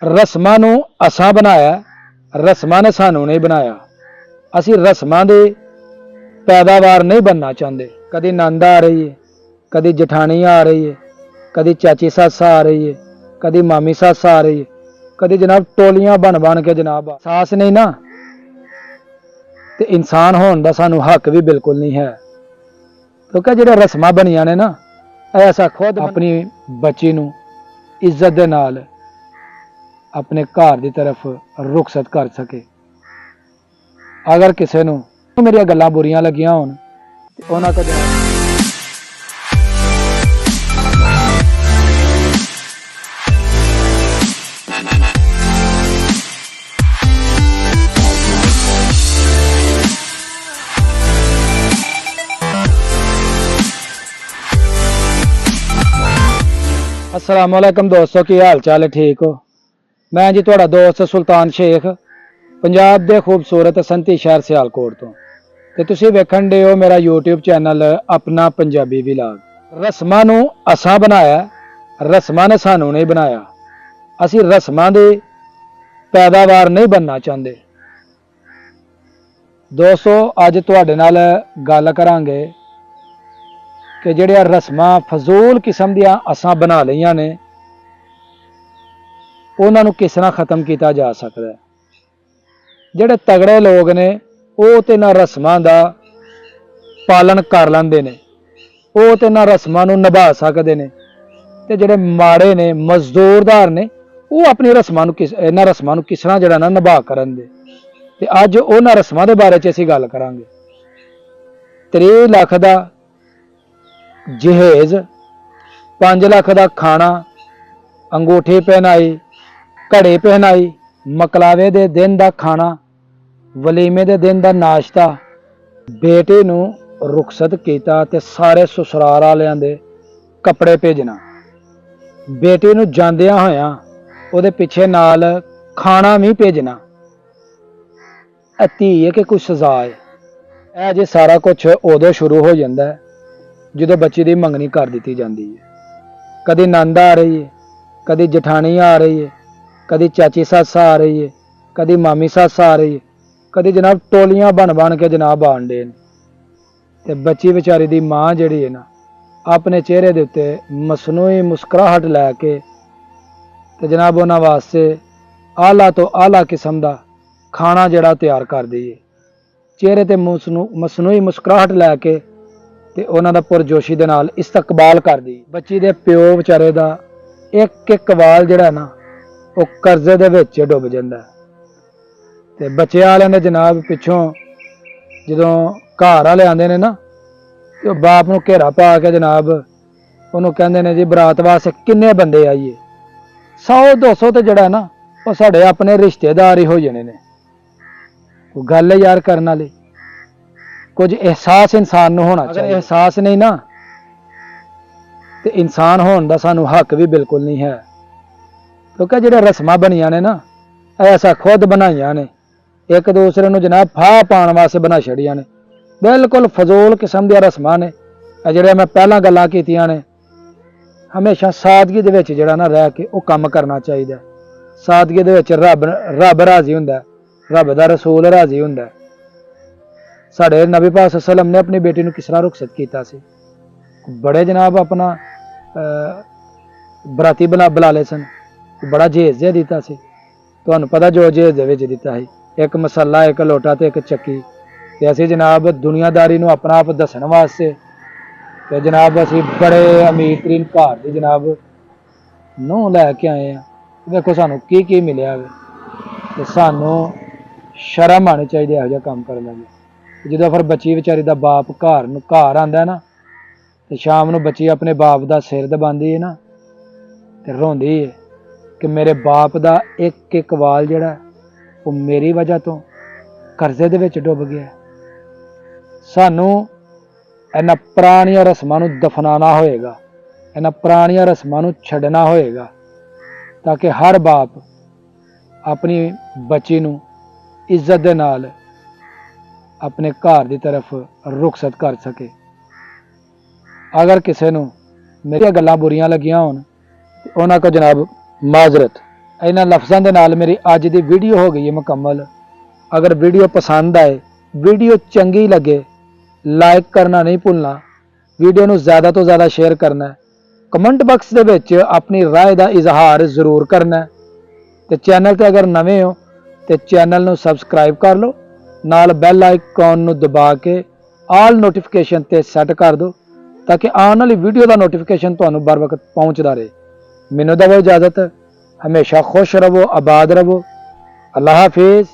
ਰਸਮਾਂ ਨੂੰ ਅਸਾਂ ਬਣਾਇਆ, ਰਸਮਾਂ ਨੇ ਸਾਨੂੰ ਨਹੀਂ ਬਣਾਇਆ। ਅਸੀਂ ਰਸਮਾਂ ਦੇ ਪੈਦਾਵਾਰ ਨਹੀਂ बनना ਚਾਹੁੰਦੇ। ਕਦੀ ਨੰਦ ਆ ਰਹੀ ਹੈ, ਕਦੀ ਜਠਾਣੀ ਆ ਰਹੀ ਹੈ, ਕਦੀ ਚਾਚੀ ਸੱਸ ਆ ਰਹੀ ਹੈ, ਕਦੀ ਮਾਮੀ ਸੱਸ ਆ ਰਹੀ है, कदी जनाब टोलियां बन के जनाब सास नहीं ना ते इंसान होने का सानू हक भी बिल्कुल नहीं है। क्योंकि जो रस्मां बनिया ने ना ऐसा खुद अपनी बच्ची नू इज्जत दे नाल अपने घर की तरफ रुखसत कर सके। अगर किसी नू मेरिया गल्लां बुरियां लगियां होन ते उन्हां को अस्सलाम वालेकुम दोस्तों, की हाल चाल है? ठीक हो? मैं जी तुहाडा दोस्त सुल्तान शेख पंजाब के खूबसूरत संती शहर सियालकोट तो ते तुसीं वेखण दे हो मेरा यूट्यूब चैनल अपना पंजाबी विलाग। रस्मां नूं असां बनाया, रस्मां ने सानू नहीं बनाया। असीं रस्मां दे पैदावार नहीं बनना चाहते। दोस्तों अज तुहाडे नाल गल करांगे कि जिहड़ियां रस्मां फजूल किस्म दियां असां बना लईआं ने उन्हां नूं किस तरह खत्म किया जा सकता है। जिहड़े तगड़े लोग ने वो ते इन्हां रस्मां दा पालन कर लैंदे ने, वो ते इन्हां रस्मां नूं निभा सकदे ने, ते जिहड़े माड़े ने मजदूरदार ने वो अपनी रस्मां नूं इन्हां रस्मां नूं किस तरह जिहड़ा ना निभा करन दे। ते अज उन्हां रस्मां दे बारे च असीं गल करांगे। 3 लाख दा जहेज, 5 लाख का खाना, अंगूठी पहनाई, घड़ी पहनाई, मकलावे दे दिन का खाना, वलीमे दे दिन का नाश्ता, बेटे नूं रुखसत किया ते सारे ससुराल वालियां दे कपड़े भेजना, बेटे नूं जांदियां होयां उहदे पिछे नाल खाना भी भेजना। धी है कि कोई सजा है? यह जे सारा कुछ उदों शुरू हो जाता है जो बच्ची की मंगनी कर दी जाती है। कदी नंद आ रही है, कदी जठानी आ रही है, कदी चाची सस आ रही है, कदी मामी सस आ रही है, कदी जनाब टोलियां बन के जनाब आन डे ते बच्ची बेचारी दी मां जिहड़ी है ना अपने चेहरे दे उत्ते मसनूई मुस्कुराहट लैके ते जनाब उन्हां वास्ते आला तो आला किस्म दा खाना जिहड़ा तैयार कर दी है। चेहरे ते मसनूई मुस्कुराहट लैके ते उन्हां दा पुरजोशी दे नाल इस्तकबाल कर दी। बच्ची दे प्यो विचारे दा एक एक वाल जिहड़ा ना वो कर्जे दे विच डुब जांदा ते बच्चे वालियां ने जनाब पिछों जदों घर वाले आंदे ने ना ते बाप नूं घेरा पा के जनाब उहनूं कहंदे ने जी बरात वास्ते किन्ने बंदे आईए। 100-200 ते जिहड़ा ना वो साडे अपने रिश्तेदार ही हो जाने ने। कोई गल यार करन वाली, कुछ एहसास इंसान नूं होना चाहिए। एहसास नहीं ना तो इंसान होने का सानू हक भी बिल्कुल नहीं है। क्योंकि जो रस्मां बनिया ने ना ऐसा खुद बनाइया ने, एक दूसरे नूं जनाब फाह पाने वास्ते बना छड़िया ने। बिल्कुल फजूल किस्म दी रस्मां ने। जिहड़े मैं पहलां गल्लां कीतियां ने, हमेशा सादगी दे विच जिहड़ा ना रह के वो काम करना चाहिए। सादगी दे विच रब राजी हुंदा है, रब दा रसूल राजी हुंदा है। साढ़े नबी पाक सल्लम ने अपनी बेटी नूं किस तरह रुखसत किया सी। बड़े जनाब अपना बराती बुला ले सन, बड़ा जहेज जिहा दिता सी। तुहानूं पता जो जहेज दे विच दिता है, एक मसाला, एक लोटा ते एक चक्की। ते असीं जनाब दुनियादारी नूं अपना आप दस्सण वास्ते ते जनाब असीं बड़े अमीर तरीन घर दी जनाब नूंह लैके आए हैं। देखो सानूं की मिलिया ते सानूं शर्म आनी चाहिए इहो जिहा काम करन लगे। जो फिर बच्ची बेचारी दा बाप घर आंदा ना तो शाम नूं बच्ची अपने बाप दा सिर दबांदी है ना ते रोंदी है कि मेरे बाप दा एक एक वाल जिहड़ा वो मेरी वजह तो कर्जे दे विच डुब गया। सानूं इन्हां पुराणियां रस्मां नूं दफनाना होएगा, इन्हां पुराणियां रस्मां नूं छड्डना होएगा ताकि हर बाप अपनी बच्ची नूं इज्जत दे नाल अपने घर की तरफ रुखसत कर सके। अगर किसी नूं मेरियां गल्लां बुरियां लगियां होन उन्हां को जनाब माजरत। ਇਹਨਾਂ ਲਫ਼ਜ਼ਾਂ ਦੇ ਨਾਲ ਮੇਰੀ ਅੱਜ ਦੀ ਵੀਡੀਓ ਹੋ ਗਈ ਹੈ ਮੁਕੰਮਲ। ਅਗਰ ਵੀਡੀਓ ਪਸੰਦ ਆਏ, ਵੀਡੀਓ ਚੰਗੀ ਲੱਗੇ, ਲਾਈਕ ਕਰਨਾ ਨਹੀਂ ਭੁੱਲਣਾ, ਵੀਡੀਓ ਨੂੰ ਜ਼ਿਆਦਾ ਤੋਂ ਜ਼ਿਆਦਾ ਸ਼ੇਅਰ ਕਰਨਾ ਹੈ, ਕਮੈਂਟ ਬਾਕਸ ਦੇ ਵਿੱਚ ਆਪਣੀ ਰਾਏ ਦਾ ਇਜ਼ਹਾਰ ਜ਼ਰੂਰ ਕਰਨਾ ਹੈ ਤੇ ਚੈਨਲ ਤੇ ਅਗਰ ਨਵੇਂ ਹੋ ਤੇ ਚੈਨਲ ਨੂੰ ਸਬਸਕ੍ਰਾਈਬ ਕਰ ਲਓ, ਨਾਲ ਬੈਲ ਆਈਕਨ ਨੂੰ ਦਬਾ ਕੇ ਆਲ ਨੋਟੀਫਿਕੇਸ਼ਨ ਤੇ ਸੈੱਟ ਕਰ ਦਿਓ ਤਾਂ ਕਿ ਆਉਣ ਵਾਲੀ ਵੀਡੀਓ ਦਾ ਨੋਟੀਫਿਕੇਸ਼ਨ ਤੁਹਾਨੂੰ बर वक्त ਪਹੁੰਚਦਾ ਰਹੇ। ਮੈਨੂੰ ਦਿਓ ਇਜਾਜ਼ਤ, ਹਮੇਸ਼ਾ ਖੁਸ਼ ਰਹੋ, ਆਬਾਦ ਰਹੋ। ਅੱਲਾਹ ਹਾਫਿਜ਼।